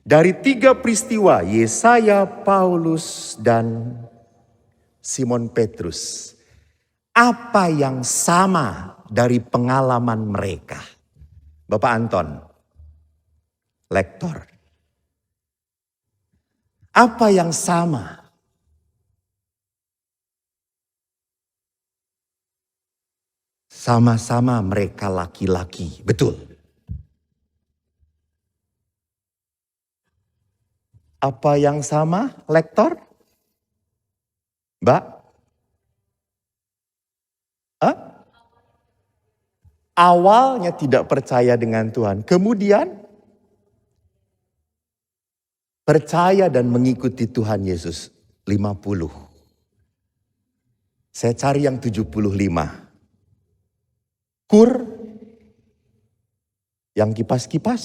Dari 3 peristiwa, Yesaya, Paulus, dan Simon Petrus, apa yang sama dari pengalaman mereka? Bapak Anton, lektor. Apa yang sama? Sama-sama mereka laki-laki, betul. Apa yang sama, lektor? Mbak? Hah? Awalnya tidak percaya dengan Tuhan, kemudian percaya dan mengikuti Tuhan Yesus. 50. Saya cari yang 75. Kur, yang kipas-kipas.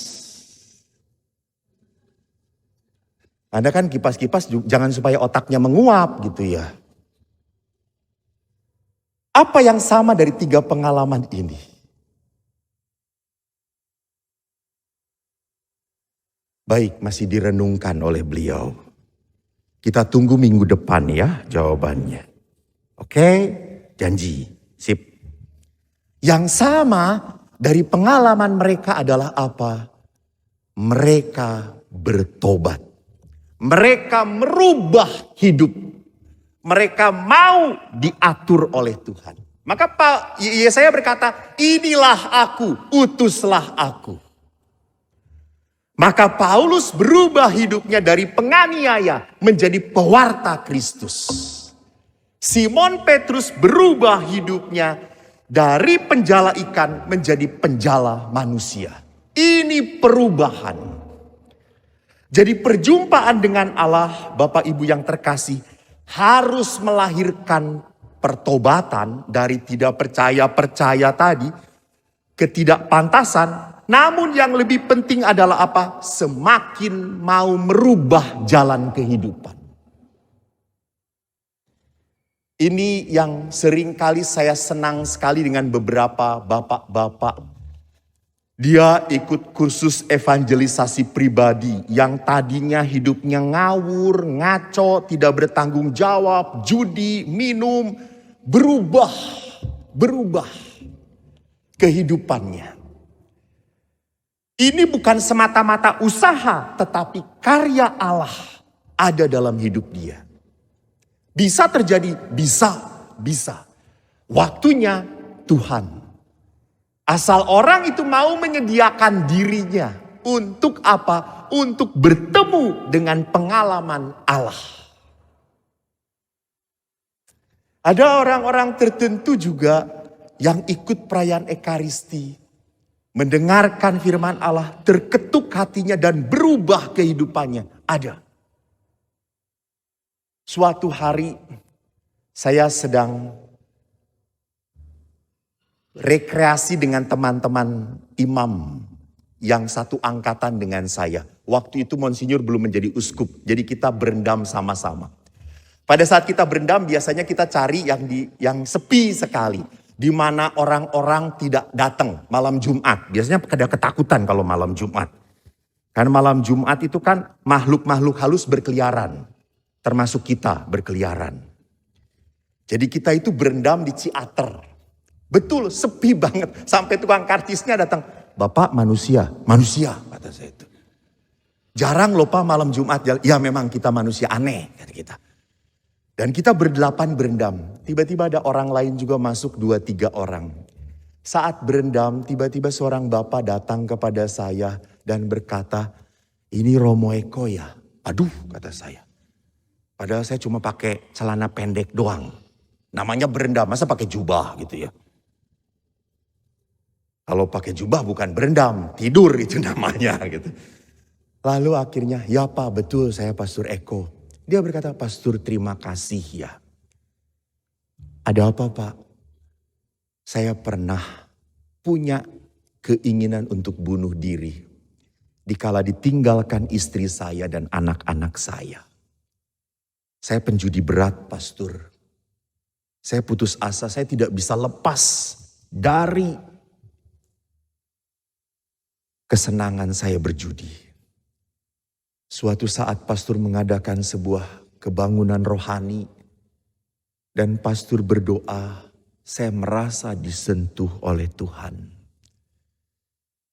Anda kan kipas-kipas jangan supaya otaknya menguap gitu ya. Apa yang sama dari 3 pengalaman ini? Baik, masih direnungkan oleh beliau. Kita tunggu minggu depan ya jawabannya. Oke, janji. Sip. Yang sama dari pengalaman mereka adalah apa? Mereka bertobat. Mereka merubah hidup. Mereka mau diatur oleh Tuhan. Maka Yesaya berkata, inilah aku, utuslah aku. Maka Paulus berubah hidupnya dari penganiaya menjadi pewarta Kristus. Simon Petrus berubah hidupnya dari penjala ikan menjadi penjala manusia. Ini perubahan. Jadi perjumpaan dengan Allah, Bapak Ibu yang terkasih, harus melahirkan pertobatan dari tidak percaya tadi, ketidakpantasan. Namun yang lebih penting adalah apa? Semakin mau merubah jalan kehidupan. Ini yang seringkali saya senang sekali dengan beberapa bapak-bapak. Dia ikut kursus evangelisasi pribadi yang tadinya hidupnya ngawur, ngaco, tidak bertanggung jawab, judi, minum, berubah kehidupannya. Ini bukan semata-mata usaha, tetapi karya Allah ada dalam hidup dia. Bisa terjadi, bisa. Waktunya Tuhan. Asal orang itu mau menyediakan dirinya. Untuk apa? Untuk bertemu dengan pengalaman Allah. Ada orang-orang tertentu juga yang ikut perayaan Ekaristi. Mendengarkan firman Allah, terketuk hatinya dan berubah kehidupannya. Ada. Suatu hari saya sedang rekreasi dengan teman-teman imam yang satu angkatan dengan saya. Waktu itu Monsinyur belum menjadi uskup, jadi kita berendam sama-sama. Pada saat kita berendam biasanya kita cari yang sepi sekali. Di mana orang-orang tidak datang malam Jumat. Biasanya ada ketakutan kalau malam Jumat. Karena malam Jumat itu kan makhluk-makhluk halus berkeliaran. Termasuk kita berkeliaran. Jadi kita itu berendam di Ciater. Betul, sepi banget. Sampai tukang kartisnya datang. Bapak manusia kata saya itu. Jarang loh Pak malam Jumat. Ya memang kita manusia aneh kata kita. Dan kita berdelapan berendam. Tiba-tiba ada orang lain juga masuk 2-3 orang. Saat berendam tiba-tiba seorang bapak datang kepada saya dan berkata, ini Romo Eko ya? Aduh kata saya. Padahal saya cuma pakai celana pendek doang. Namanya berendam, masa pakai jubah gitu ya. Kalau pakai jubah bukan berendam, tidur itu namanya gitu. Lalu akhirnya, ya Pak betul saya Pastor Eko. Dia berkata, Pastor terima kasih ya. Ada apa Pak? Saya pernah punya keinginan untuk bunuh diri. Dikala ditinggalkan istri saya dan anak-anak saya. Saya penjudi berat Pastor. Saya putus asa, saya tidak bisa lepas dari kesenangan saya berjudi. Suatu saat pastor mengadakan sebuah kebangunan rohani dan pastor berdoa, saya merasa disentuh oleh Tuhan.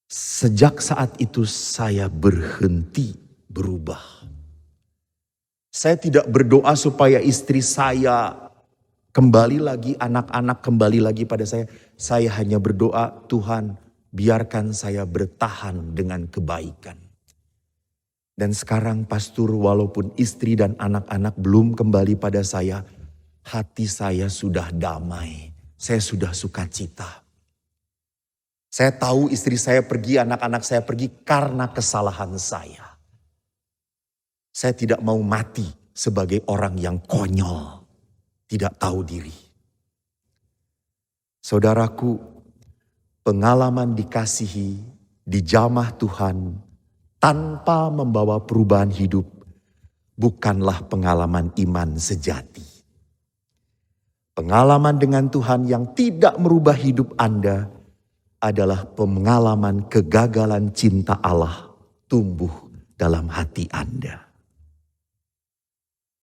Sejak saat itu saya berhenti berubah. Saya tidak berdoa supaya istri saya kembali lagi, anak-anak kembali lagi pada saya. Saya hanya berdoa, Tuhan biarkan saya bertahan dengan kebaikan. Dan sekarang pastor, walaupun istri dan anak-anak belum kembali pada saya, hati saya sudah damai. Saya sudah sukacita. Saya tahu istri saya pergi, anak-anak saya pergi karena kesalahan saya. Saya tidak mau mati sebagai orang yang konyol, tidak tahu diri. Saudaraku, pengalaman dikasihi, dijamah Tuhan, tanpa membawa perubahan hidup, bukanlah pengalaman iman sejati. Pengalaman dengan Tuhan yang tidak merubah hidup Anda adalah pengalaman kegagalan cinta Allah tumbuh dalam hati Anda.